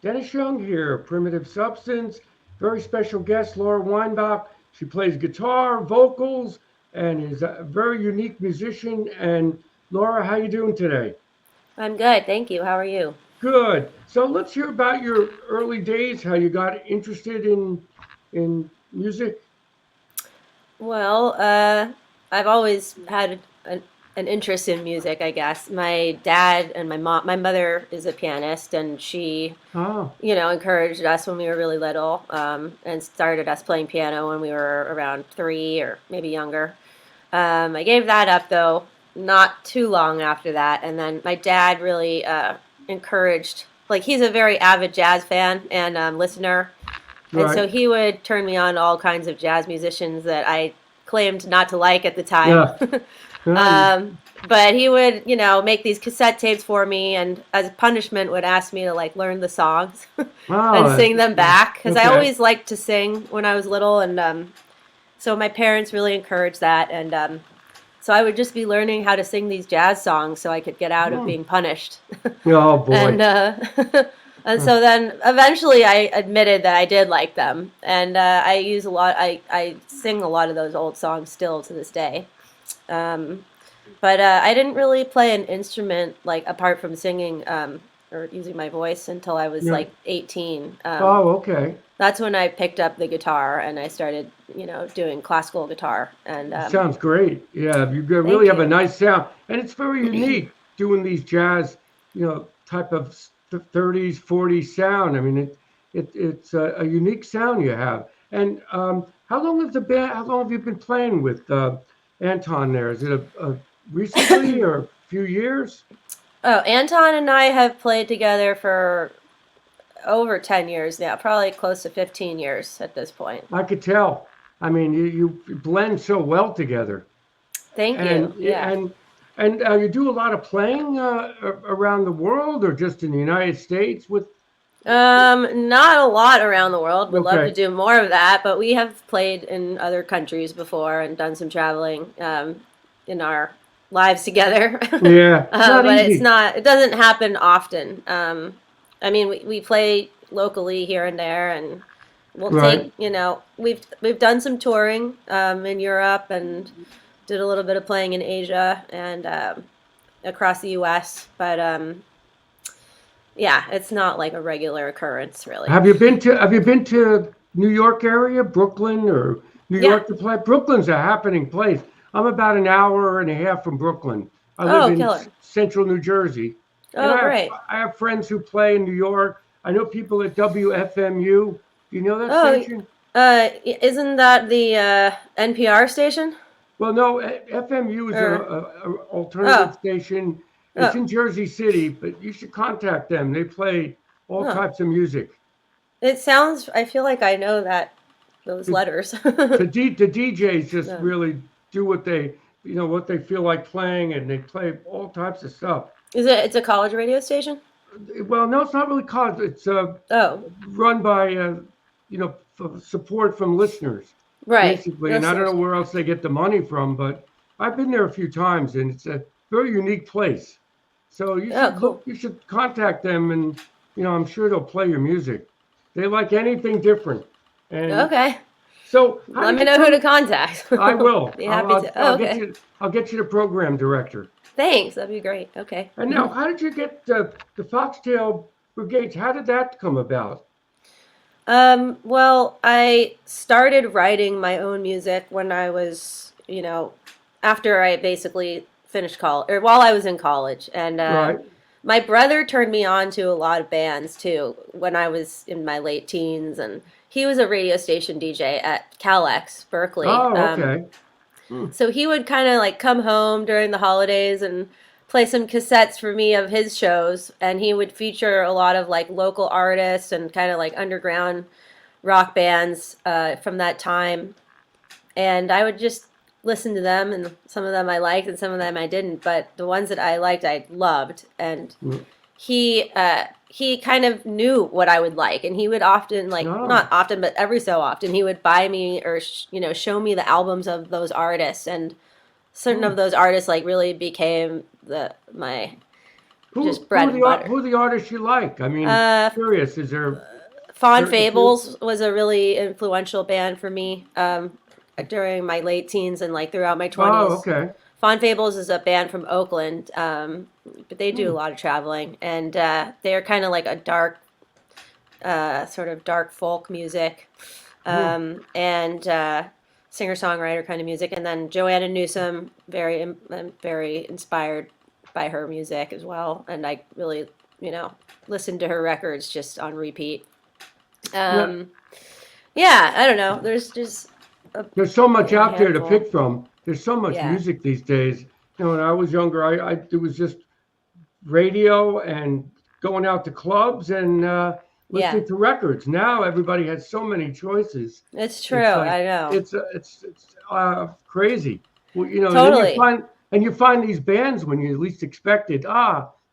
Dennis Young here, Primitive Substance. Very special guest, Laura Weinbach. She plays guitar, vocals, and is a very unique musician. And Laura, how you doing today? I'm good, thank you. How are you? Good. So let's hear about your early days, how you got interested in music. Well, I've always had an interest in music, I guess. My dad and my mother is a pianist, and she, Ah, encouraged us when we were really little, and started us playing piano when we were around 3 or maybe younger. I gave that up though, not too long after that, and then my dad really encouraged. Like he's a very avid jazz fan and listener, and so right. he would turn me on to all kinds of jazz musicians that I claimed not to like at the time. Yeah. Ah, um, but he would, make these cassette tapes for me, and as punishment, would ask me to like learn the songs and ah, sing them back because I okay. always liked to sing when I was little, and so my parents really encouraged that, and so I would just be learning how to sing these jazz songs so I could get out of Hmm. being punished. Oh boy. and and so then eventually I admitted that I did like them, and I use a lot. I sing a lot of those old songs still to this day. Um, but I didn't really play an instrument like apart from singing or using my voice until I was Yeah. like 18. Oh, okay. That's when I picked up the guitar and I started, doing classical guitar. And Sounds great. Yeah, you really thank have a you. nice sound, and it's very unique doing these jazz, type of 30s, 40s sound. I mean, it's a unique sound you have. And how long has the band? How long have you been playing with Anton? There is it a recently or a few years? Oh, Anton and I have played together for over 10 years now, probably close to 15 years at this point. I could tell. I mean, you blend so well together. Thank And you. Yeah. you do a lot of playing around the world, or just in the United States? With Not a lot around the world. Would love to okay, do more of that, but we have played in other countries before and done some traveling in our lives together. yeah, it's not But it's easy. not. It doesn't happen often. I mean, we play locally here and there, and we'll take. Right. We've done some touring in Europe and did a little bit of playing in Asia and across the U.S. But yeah, it's not like a regular occurrence, really. Have you been to New York area, Brooklyn, or New Yeah. York to play? Brooklyn's a happening place. I'm about an hour and a half from Brooklyn. I live Oh, in killer. central New Jersey, and Oh, great. I have friends who play in New York. I know people at WFMU. Do you know that Oh, station? isn't that the NPR station? Well, no, FMU is Or a alternative oh, station. It's oh, in Jersey City, but you should contact them. They play all oh. types of music. It sounds. I feel like I know that those The, letters. the DJs just No. really do what they feel like playing, and they play all types of stuff. Is it? It's a college radio station. Well, no, it's not really college. It's Oh, run by support from listeners, right. basically. And I don't know Listeners. where else they get the money from, but I've been there a few times, and it's a very unique place. So Oh, cool. you should contact them, and I'm sure they'll play your music. They like anything different. And Okay. so, how Let did me you know who to come? contact. I will. Be happy to. Oh, okay. I'll get you the program director. Thanks. That'd be great. Okay. And now, how did you get the Foxtail Brigade? How did that come about? Well, I started writing my own music when I was, after I basically finished college, or while I was in college. And Right. my brother turned me on to a lot of bands too when I was in my late teens. And he was a radio station DJ at Calex, Berkeley. Oh, okay. Hmm. So he would kind of like come home during the holidays and play some cassettes for me of his shows, and he would feature a lot of like local artists and kind of like underground rock bands from that time, and I would just listen to them, and some of them I liked and some of them I didn't, but the ones that I liked I loved. And Hmm. he kind of knew what I would like, and he would often, like, Oh. not often but every so often, he would buy me or show me the albums of those artists, and certain Hmm. of those artists like really became the just bread and butter. Who are the artists you like? I mean, curious. Is there Fond Fables was a really influential band for me during my late teens and like throughout my 20s. Oh, okay. Fond Fables is a band from Oakland, but they do a lot of traveling, and they're kind of like a dark, sort of dark folk music, and singer-songwriter kind of music. And then Joanna Newsom, very inspired by her music as well, and I really, listened to her records just on repeat. Yeah, I don't know. There's just there's so much out there to handful. pick from. There's so much Yeah. music these days. When I was younger, it was just radio and going out to clubs and listening to records. Now everybody has so many choices. It's true. I know. It's crazy. Well, Totally. and you find these bands when you least expect it.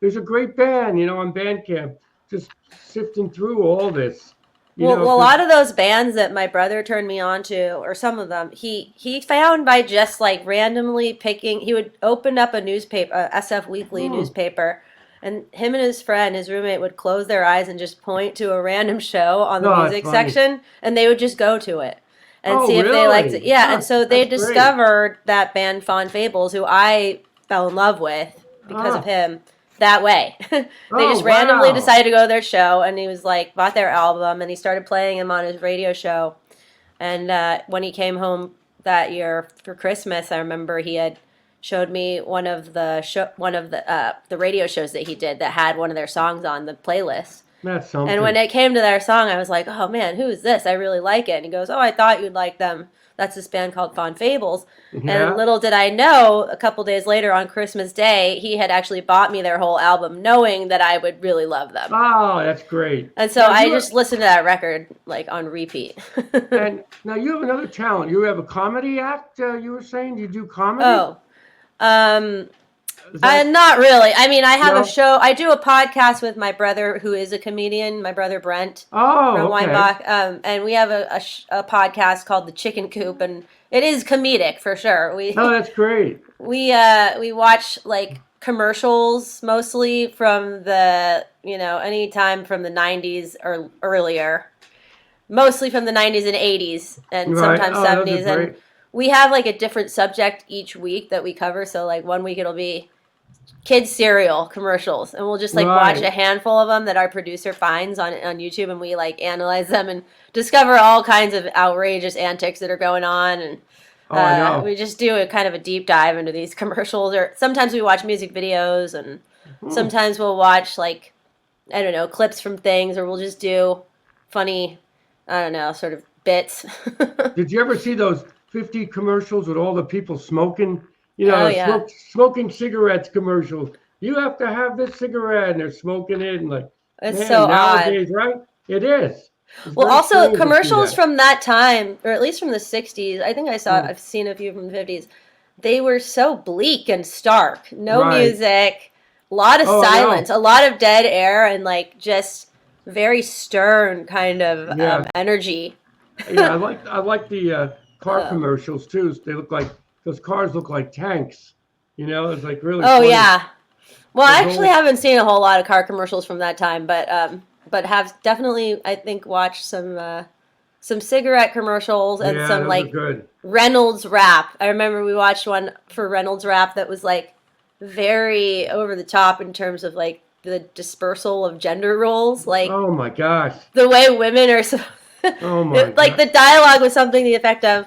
There's a great band, on Bandcamp. Just sifting through all this. Well, a lot of those bands that my brother turned me on to, or some of them, he found by just like randomly picking. He would open up a newspaper, SF Weekly newspaper, and him and his friend, his roommate, would close their eyes and just point to a random show on the music section, and they would just go to it and see if they liked it. Yeah, and so they discovered that band Fond Fables, who I fell in love with because of him. That way. They just randomly decided to go to their show, and he was like, bought their album, and he started playing them on his radio show. And when he came home that year for Christmas, I remember he had showed me one of the radio shows that he did that had one of their songs on the playlist. That's something. And when it came to their song, I was like, oh man, who is this? I really like it. And he goes, oh, I thought you'd like them. That's this band called Fond Fables. Yeah. And little did I know, a couple days later on Christmas Day, he had actually bought me their whole album, knowing that I would really love them. Oh, that's great. And so I just listened to that record like on repeat. And now you have another talent. You have a comedy act, you were saying? Do you do comedy? Oh. Not really. I mean, I have a show. I do a podcast with my brother, who is a comedian. My brother Brent. Oh, okay. Weinbach. And we have a podcast called The Chicken Coop, and it is comedic for sure. That's great. We watch like commercials mostly from the any time from the 90s or earlier, mostly from the 90s and 80s, and sometimes 70s. And we have like a different subject each week that we cover. So like one week it'll be kids cereal commercials, and we'll just like watch a handful of them that our producer finds on YouTube, and we like analyze them and discover all kinds of outrageous antics that are going on. And we just do a kind of a deep dive into these commercials, or sometimes we watch music videos, and sometimes we'll watch like, I don't know, clips from things, or we'll just do funny, I don't know, sort of bits. Did you ever see those 50 commercials with all the people smoking? Smoking cigarettes commercials. You have to have this cigarette, and they're smoking it, and like, it's so nowadays, odd. Right? It is. Well, also commercials from that time, or at least from the 60s, I think I've seen a few from the 50s. They were so bleak and stark. No music, a lot of silence, a lot of dead air, and like just very stern kind of energy. Yeah, I like the car commercials too. They look like, those cars look like tanks. It's like really funny. Yeah. Well, I actually haven't seen a whole lot of car commercials from that time, but have definitely, I think, watched some cigarette commercials and some like Reynolds Wrap. I remember we watched one for Reynolds Wrap that was like very over the top in terms of like the dispersal of gender roles. Like, oh my gosh, the way women are. Like the dialogue was something to the effect of,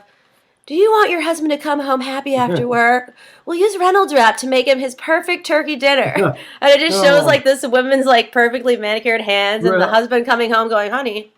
do you want your husband to come home happy after work? We'll use Reynolds Wrap to make him his perfect turkey dinner. And it just shows like this woman's like perfectly manicured hands, and the husband coming home going, honey,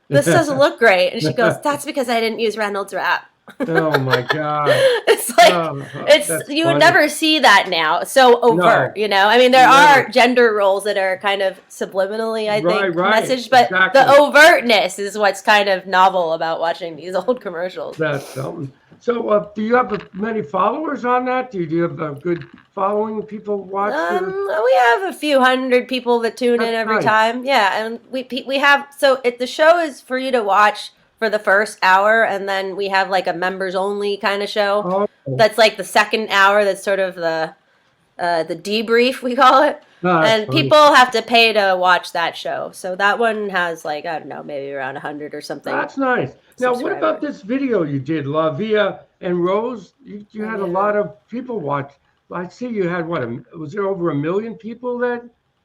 this doesn't look great. And she goes, that's because I didn't use Reynolds Wrap. Oh my God. It's like, you would never see that now. So overt, I mean, there are gender roles that are kind of subliminally, I think, messaged, but the overtness is what's kind of novel about watching these old commercials. That's something. So do you have many followers on that? Do you have a good following? People watch? We have a few hundred people that tune in every time. Yeah, and we have, the show is for you to watch for the first hour, and then we have like a members only kind of show. That's like the second hour. That's sort of the debrief, we call it. No, that's And funny. people have to pay to watch that show. So that one has like, I don't know, maybe around 100 or something That's nice. Now, what about subscribers. this video you did, La Via and Rose? You Oh, had a yeah, lot no. of people watch. I see you had what? Was there over 1 million people that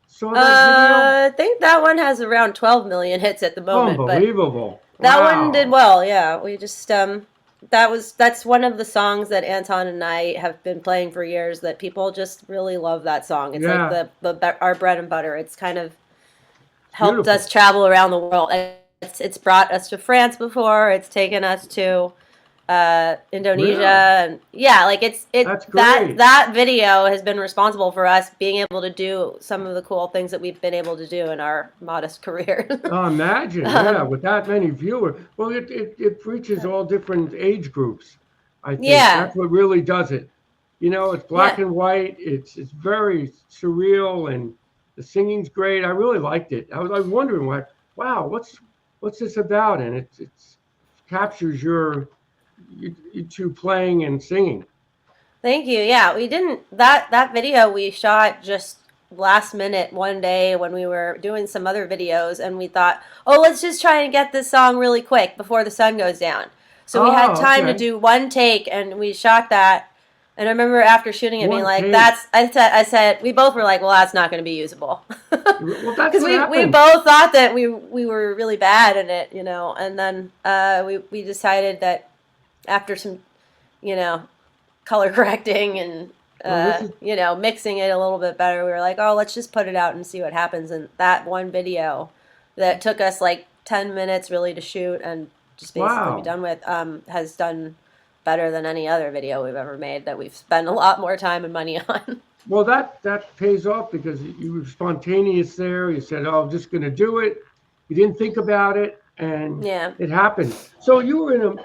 saw that video? I think that one has around 12 million hits at the moment, but Unbelievable! that one did Wow. well. Yeah, we just that's one of the songs that Anton and I have been playing for years that people just really love that song. It's like Yeah, our bread and butter. It's kind of it's helped us beautiful. travel around the world. It's brought us to France before. It's taken us to Indonesia, Really? and yeah, like it That's that great. that video has been responsible for us being able to do some of the cool things that we've been able to do in our modest careers. Imagine, yeah, um, with that many viewers. Well, it reaches all different age groups. I think yeah, that's what really does it. It's black yeah. and white. It's very surreal, and the singing's great. I really liked it. I was wondering wow, what's this about? And it's captures you two playing and singing. Thank you. Yeah, we didn't that video we shot just last minute one day when we were doing some other videos, and we thought, "Oh, let's just try and get this song really quick before the sun goes down." So we had Oh, time to okay. do one take, and we shot that. And I remember after shooting it being One like, take. "That's," I said we both were like, "Well, that's not going to be usable." Well, that's Because what we happens. both thought that we were really bad in it, and then we decided that after some, you know, color correcting and Well, this is mixing it a little bit better, we were like, oh, let's just put it out and see what happens. And that one video that took us like 10 minutes really to shoot and just basically be wow. done with has done better than any other video we've ever made that we've spent a lot more time and money on. Well, that pays off because you were spontaneous there. You said, "Oh, I'm just going to do it." You didn't think about it, and Yeah. it happened. So you were in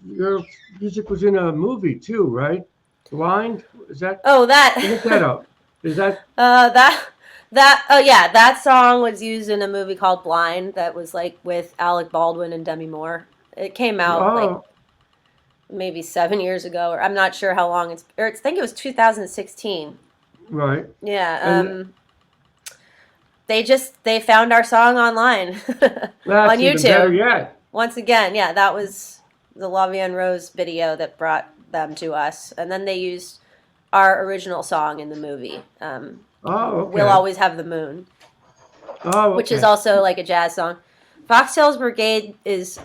your music was in a movie too, right? Blind? Is that? Oh, Look that that up. Is that? that oh yeah, that song was used in a movie called Blind that was like with Alec Baldwin and Demi Moore. It came out like Oh, maybe 7 years ago, or I'm not sure how long I think it was 2016. right. Yeah, And they found our song online on that's even better YouTube. yet. Once again, yeah, that was the La Vie En Rose video that brought them to us, and then they used our original song in the movie. Oh, We'll okay. always have the moon, Oh, which is okay. also like a jazz song. Foxtails Brigade is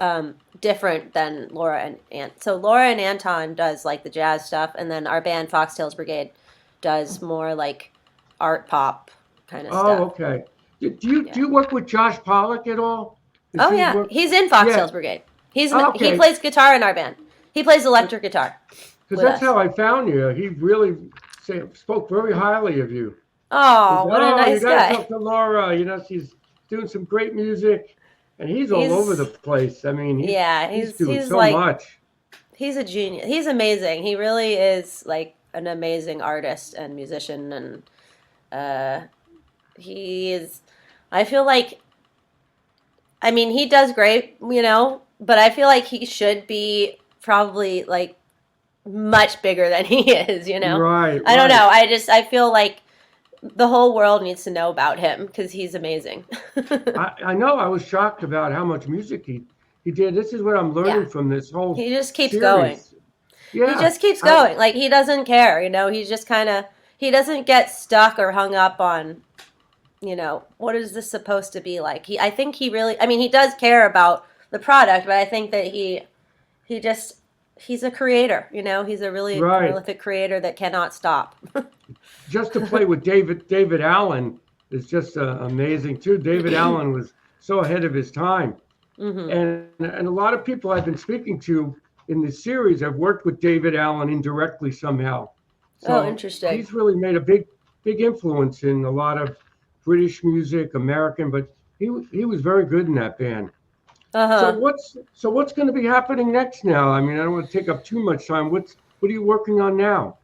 different than Laura and Ant. So Laura and Anton does like the jazz stuff, and then our band Foxtails Brigade does more like art pop kind of Oh, stuff. okay. Do you Yeah. work with Josh Pollock at all? Does Oh he yeah, work? he's in Yeah. Foxtails Brigade. He Okay. plays guitar in our band. He plays electric guitar Because with that's us. how I found you. He really spoke very highly of you. He Oh, said, what a "Oh, you nice got to guy. talk to Laura. She's doing some great music, and he's all over the He's place. I mean, yeah, he's he's doing he's so like much. he's a genius. He's amazing. He really is like an amazing artist and musician, and uh, he is. I feel like, I mean, he does great, but I feel like he should be probably like much bigger than he is. Right, I don't right. know. I feel like the whole world needs to know about him because he's amazing. I know. I was shocked about how much music he did. This is what I'm Yeah, learning from this whole he just keeps going. series. He Yeah, just keeps I going. Like he doesn't care, He's just kind of he doesn't get stuck or hung up on, what is this supposed to be like. I think he really. I mean, he does care about the product, but I think that he just he's a creator. He's a really right. prolific creator that cannot stop. Just to play with David Allen is just amazing too. David Allen was so ahead of his time, hmm and a lot of people I've been speaking to in this series have worked with David Allen indirectly somehow. Oh, So interesting. he's really made a big influence in a lot of British music, American, but he was very good in that band. Uh So huh. what's going to be happening next now? I mean, I don't want to take up too much time. What are you working on now?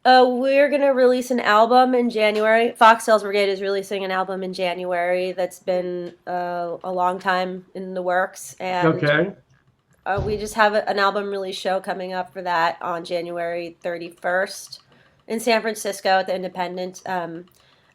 We're gonna release an album in January. Foxtails Brigade is releasing an album in January that's been a long time in the works, and Okay. we just have an album release show coming up for that on January 31st in San Francisco at the Independent.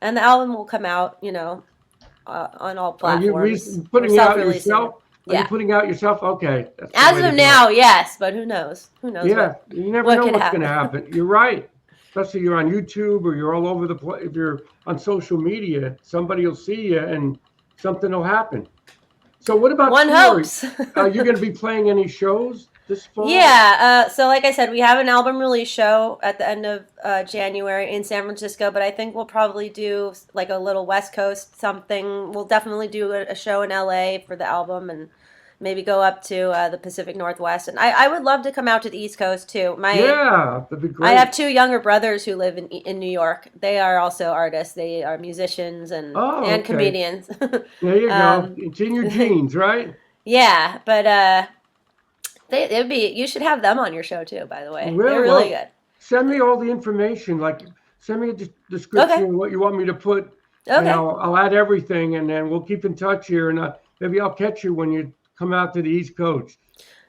and the album will come out, on all Are you platforms. We're putting it out self-releasing it. yourself? Are you Yeah. putting out yourself? Okay. That's the As way to of do it. now, yes, but who knows? Who knows Yeah, you never what know could what's happen. going to happen. You're right. Especially you're on YouTube or you're all over the place. If you're on social media, somebody will see you and something will happen. So what about One tour? hopes. Are you going to be playing any shows this fall? Yeah, so like I said, we have an album release show at the end of January in San Francisco, but I think we'll probably do like a little West Coast something. We'll definitely do a show in LA for the album and maybe go up to the Pacific Northwest. And I would love to come out to the East Coast too. Yeah, that'd be I have great. 2 younger brothers who live in New York. They are also artists. They are musicians Oh, and okay. comedians. There you go. um, It's in your genes, right? yeah, but it'd be, you should have them on your show too, by the way. They're Well, really good. send me all the information. Like, send me a description Okay. of what you want me to put, and Okay. I'll add everything, and then we'll keep in touch here. And maybe I'll catch you when you come out to the East Coast.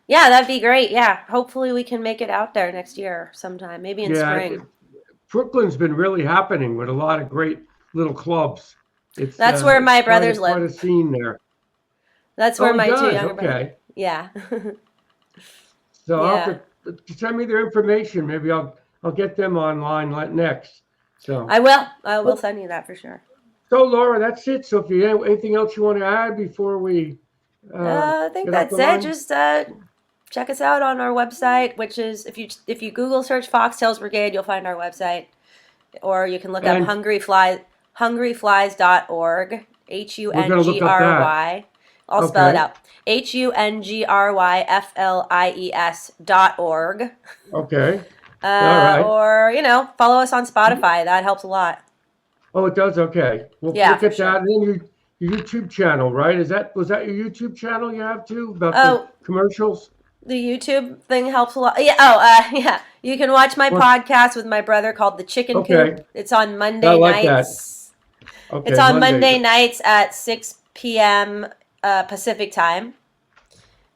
Yeah, that'd be great. Yeah. Hopefully we can make it out there next year sometime, maybe in Yeah, spring. Brooklyn's been really happening with a lot of great little clubs. That's where my brothers quite a live. scene there. That's Oh, where he my 2 does. younger brothers. Okay. Yeah. So I'll Yeah. have to send me their information. Maybe I'll get them online next. So I will. I will oh, send you that for sure. so Laura, that's it. So if you have anything else you want to add before we I think get off that's the it. line? Just check us out on our website, which is if you Google search Foxtails Brigade, you'll find our website, or you can look up And hungryflies.org. we're gonna look up that. HUNGRY. I'll spell it Okay. out. HUNGRYFLIES.org. Okay. All right. Or follow us on Spotify. That helps a lot. Oh, it does. Okay. We'll Yeah, look for at sure. that. And then your YouTube channel, right? Was that your YouTube channel you have too about Oh, the commercials? the YouTube thing helps a lot. Yeah. Oh, yeah. You can watch my What? podcast with my brother called The Chicken Coop. Okay. It's on I Monday like that. nights. Okay. It's on Mondays. Monday nights at 6 p.m. Pacific time.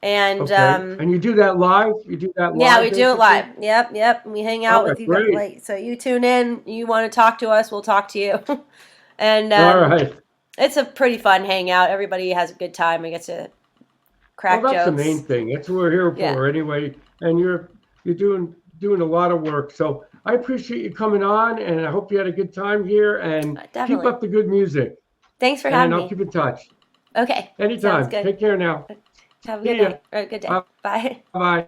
And Okay. And you do that live? You do that live? yeah, we do it basically? live. Yep. We hang out All with right. you guys. Great. Like, so you tune in. You want to talk to us? We'll talk to you. And All right. it's a pretty fun hangout. Everybody has a good time. We get to crack Well, that's the jokes. main thing. That's what we're here Yeah. for anyway. And you're doing a lot of work. So I appreciate you coming on, and I hope you had a good time here. And keep Definitely. up the good music. Thanks for And having I'll me. keep in touch Okay. anytime. Sounds good. Take care now. Have a See good ya. night or a good day. Bye Bye. bye.